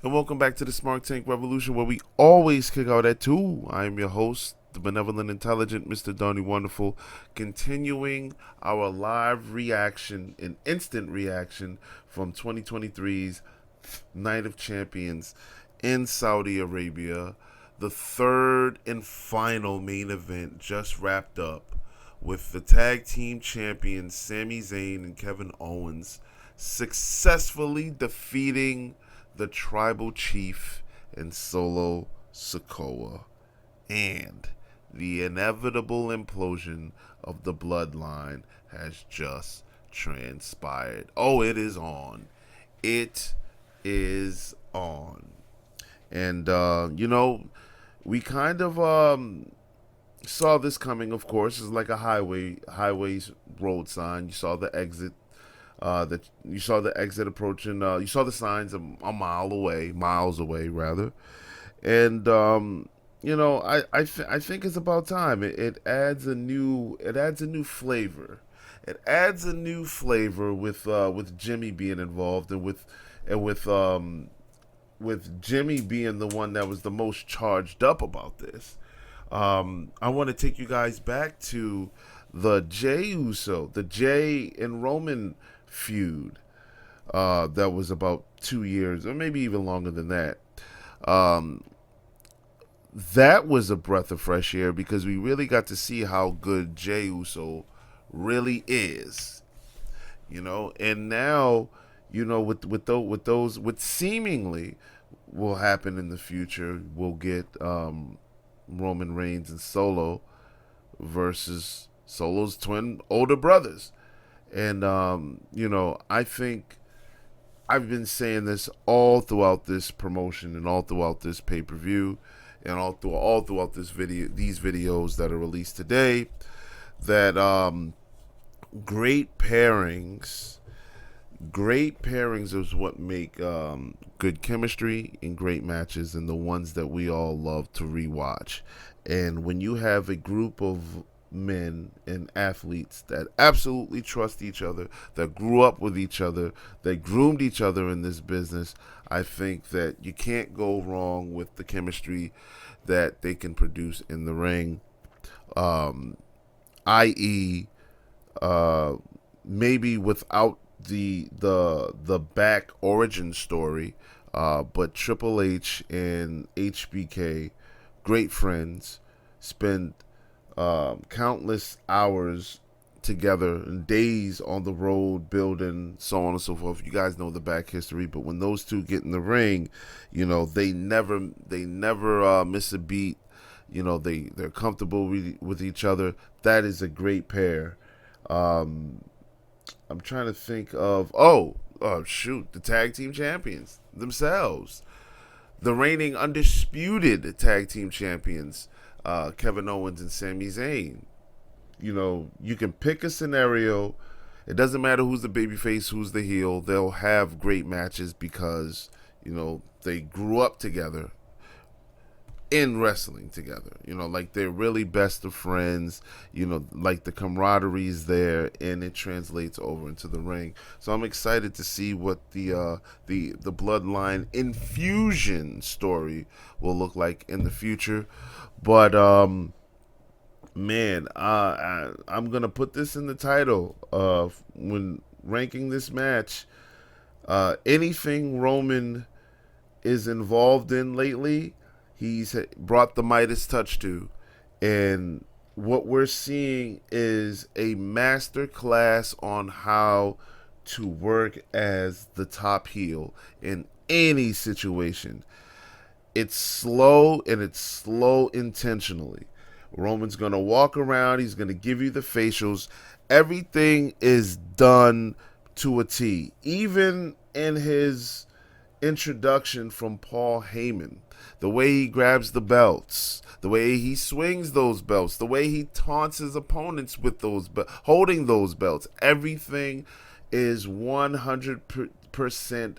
And welcome back to the Smart Tank Revolution, where we always kick out at 2. I am your host, the benevolent, intelligent Mr. Donnie Wonderful, continuing our live reaction and instant reaction from 2023's Night of Champions in Saudi Arabia. The third and final main event just wrapped up with the tag team champions Sami Zayn and Kevin Owens successfully defeating the tribal chief and Solo Sekoa, and the inevitable implosion of the bloodline has just transpired. Oh, it is on. It is on. And, we kind of saw this coming, of course. It's like a highways road sign. You saw the exit that you saw the exit approaching. You saw the signs miles away rather, and I think it's about time. It adds a new flavor. It adds a new flavor with Jimmy being involved and with Jimmy being the one that was the most charged up about this. I want to take you guys back to the the Jay and Roman feud that was about 2 years, or maybe even longer than that. Um, that was a breath of fresh air because we really got to see how good Jay Uso really is, and now, with seemingly will happen in the future, we'll get Roman Reigns and Solo versus Solo's twin older brothers. And I think I've been saying this all throughout this promotion and all throughout this pay-per-view and all throughout these videos that are released today, that great pairings is what make good chemistry and great matches, and the ones that we all love to rewatch. And when you have a group of men and athletes that absolutely trust each other, that grew up with each other, that groomed each other in this business, I think that you can't go wrong with the chemistry that they can produce in the ring. I.e., maybe without the back origin story, but Triple H and HBK, great friends, spent countless hours together and days on the road building, so on and so forth. You guys know the back history, but when those two get in the ring, they never miss a beat. They're comfortable with each other. That is a great pair. I'm trying to think of the tag team champions themselves, the reigning undisputed tag team champions, Kevin Owens and Sami Zayn. You can pick a scenario. It doesn't matter who's the babyface, who's the heel. They'll have great matches because they grew up together in wrestling together. Like they're really best of friends. Like the camaraderie is there, and it translates over into the ring. So I'm excited to see what the Bloodline infusion story will look like in the future. But man, I'm gonna put this in the title when ranking this match. Anything Roman is involved in lately, he's brought the Midas touch to, and what we're seeing is a master class on how to work as the top heel in any situation. It's slow, and it's slow intentionally. Roman's going to walk around. He's going to give you the facials. Everything is done to a T. Even in his introduction from Paul Heyman, the way he grabs the belts, the way he swings those belts, the way he taunts his opponents with holding those belts, everything is 100%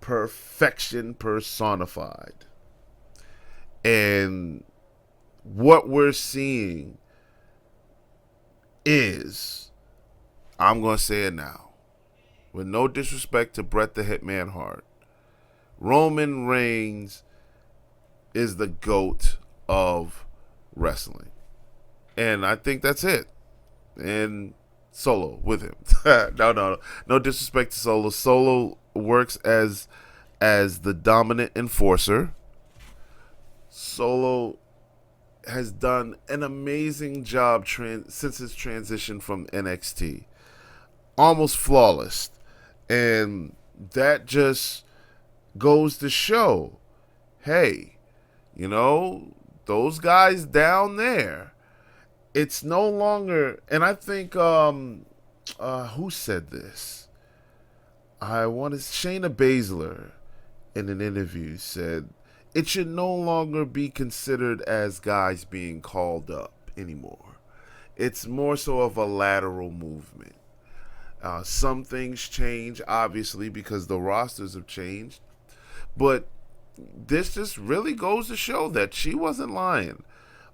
perfection personified. And what we're seeing is, I'm going to say it now, with no disrespect to Bret the Hitman Hart, Roman Reigns is the GOAT of wrestling. And I think that's it. And Solo with him. No disrespect to Solo. Solo works as the dominant enforcer. Solo has done an amazing job since his transition from NXT. Almost flawless. And that just goes to show, hey, those guys down there, it's no longer, and I think, who said this? Shayna Baszler in an interview said, it should no longer be considered as guys being called up anymore. It's more so of a lateral movement. Some things change, obviously, because the rosters have changed. But this just really goes to show that she wasn't lying.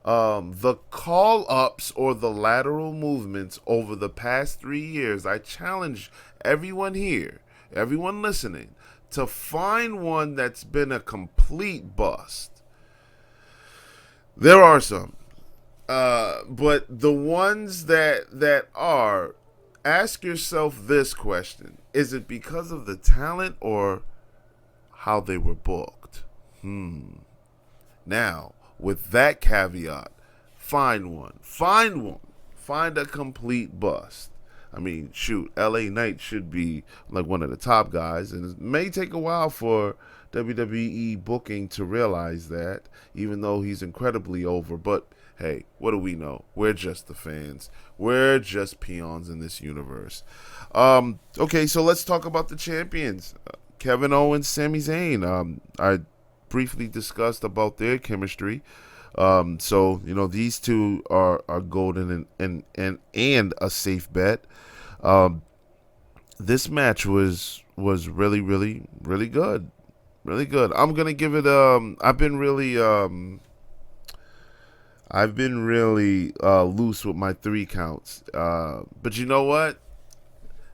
The call-ups or the lateral movements over the past 3 years, I challenge everyone here, everyone listening, to find one that's been a complete bust. There are some. But the ones that are, ask yourself this question. Is it because of the talent or how they were booked? Now, with that caveat, find one. Find a complete bust. I mean, shoot, LA Knight should be like one of the top guys, and it may take a while for WWE booking to realize that, even though he's incredibly over. But hey, what do we know? We're just the fans. We're just peons in this universe. Okay, so let's talk about the champions. Kevin Owens, Sami Zayn. I briefly discussed about their chemistry. So these two are golden and a safe bet. This match was really good, really good. I'm gonna give it. I've been really loose with my 3 counts. But you know what?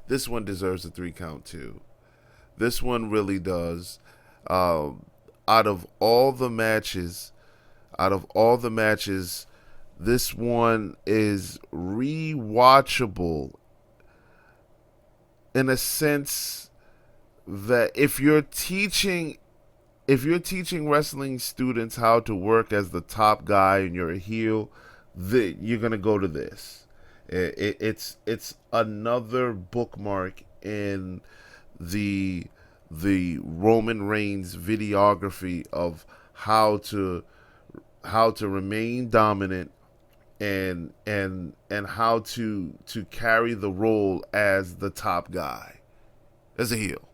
This one deserves a 3 count too. This one really does. Out of all the matches, this one is rewatchable in a sense that if you're teaching wrestling students how to work as the top guy and you're a heel, you're gonna go to this. It's another bookmark in the Roman Reigns videography of how to remain dominant and how to carry the role as the top guy, as a heel.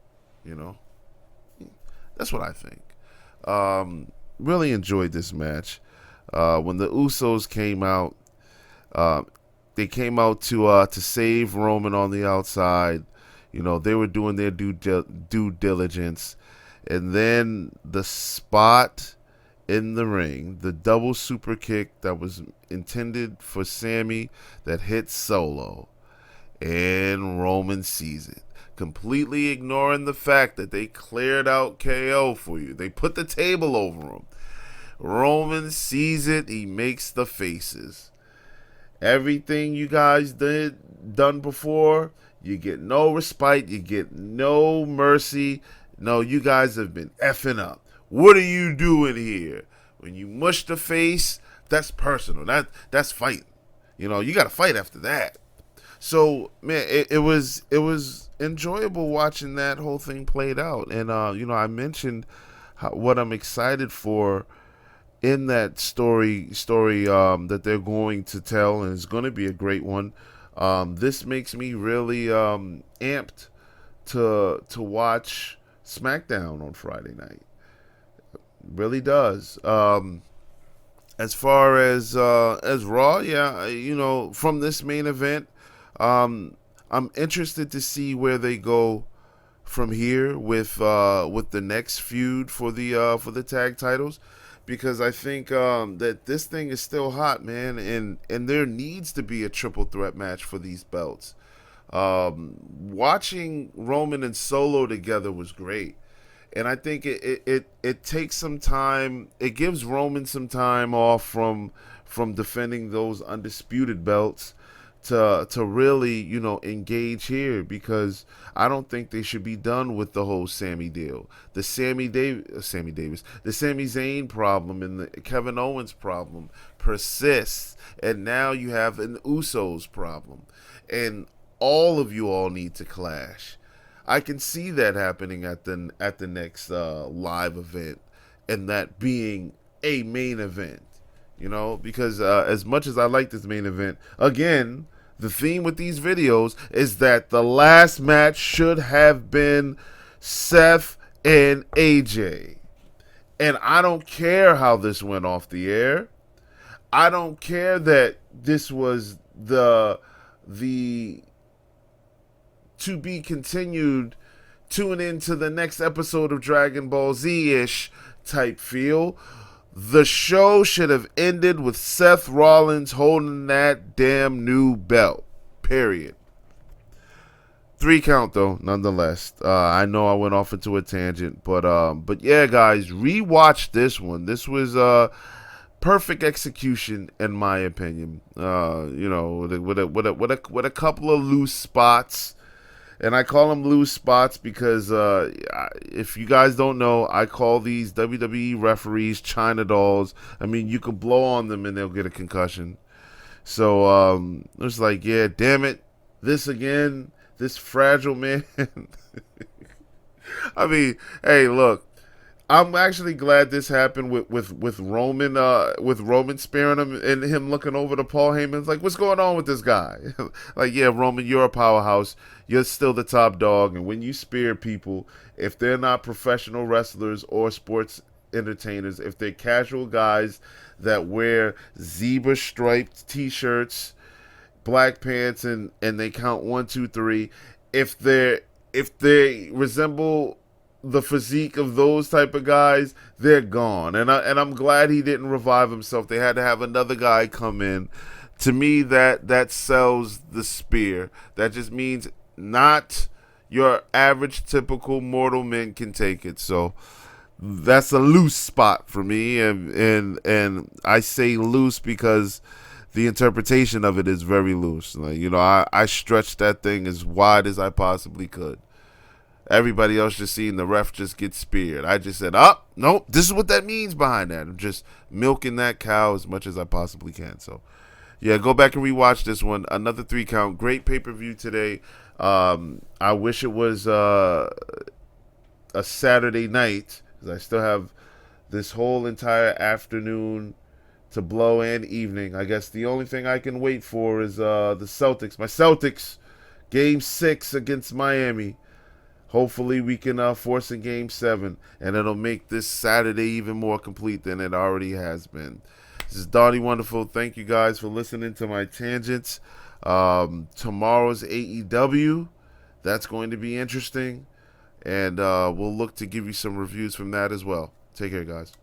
That's what I think. Really enjoyed this match. When the Usos came out, they came out to save Roman on the outside. They were doing their due diligence. And then the spot in the ring, the double super kick that was intended for Sami that hit Solo. And Roman sees it, completely ignoring the fact that they cleared out KO for you. They put the table over him. Roman sees it. He makes the faces. Everything you guys done before, you get no respite. You get no mercy. No, you guys have been effing up. What are you doing here? When you mush the face, that's personal. That's fighting. You got to fight after that. So, man, it was enjoyable watching that whole thing played out. And, I mentioned what I'm excited for in that story that they're going to tell, and it's going to be a great one. This makes me really amped to watch SmackDown on Friday night. Really does. As far as Raw, yeah, from this main event, I'm interested to see where they go from here with the next feud for the tag titles, because I think that this thing is still hot, man, and there needs to be a triple threat match for these belts. Watching Roman and Solo together was great. And I think it takes some time. It gives Roman some time off from defending those undisputed belts to really, engage here, because I don't think they should be done with the whole Sammy deal. The Sammy Davis, the Sami Zayn problem and the Kevin Owens problem persists, and now you have an Usos problem, and all of you all need to clash. I can see that happening at the next live event, and that being a main event. Because as much as I like this main event, again, the theme with these videos is that the last match should have been Seth and AJ. And I don't care how this went off the air. I don't care that this was the to be continued, tune into the next episode of Dragon Ball Z-ish type feel. The show should have ended with Seth Rollins holding that damn new belt. Period. 3 count though, nonetheless. I know I went off into a tangent, but yeah, guys, rewatch this one. This was perfect execution in my opinion. With a couple of loose spots. And I call them loose spots because if you guys don't know, I call these WWE referees China dolls. I mean, you can blow on them and they'll get a concussion. So it's like, yeah, damn it, this again, this fragile man. I mean, hey, look, I'm actually glad this happened with Roman sparing him and him looking over to Paul Heyman. It's like, what's going on with this guy? Like, yeah, Roman, you're a powerhouse. You're still the top dog. And when you spear people, if they're not professional wrestlers or sports entertainers, if they're casual guys that wear zebra striped t-shirts, black pants, and they count 1, 2, 3, if they resemble the physique of those type of guys, they're gone. And I'm glad he didn't revive himself. They had to have another guy come in. To me, that sells the spear. That just means not your average typical mortal man can take it. So that's a loose spot for me, and I say loose because the interpretation of it is very loose. Like, I stretched that thing as wide as I possibly could. Everybody else just seen the ref just get speared. I just said, nope, this is what that means behind that. I'm just milking that cow as much as I possibly can. So, yeah, go back and rewatch this one. Another 3 count. Great pay-per-view today. I wish it was a Saturday night, because I still have this whole entire afternoon to blow and evening. I guess the only thing I can wait for is the Celtics. My Celtics, Game 6 against Miami. Hopefully we can force a Game 7, and it'll make this Saturday even more complete than it already has been. This is Donnie Wonderful. Thank you guys for listening to my tangents. Tomorrow's AEW. That's going to be interesting, and we'll look to give you some reviews from that as well. Take care, guys.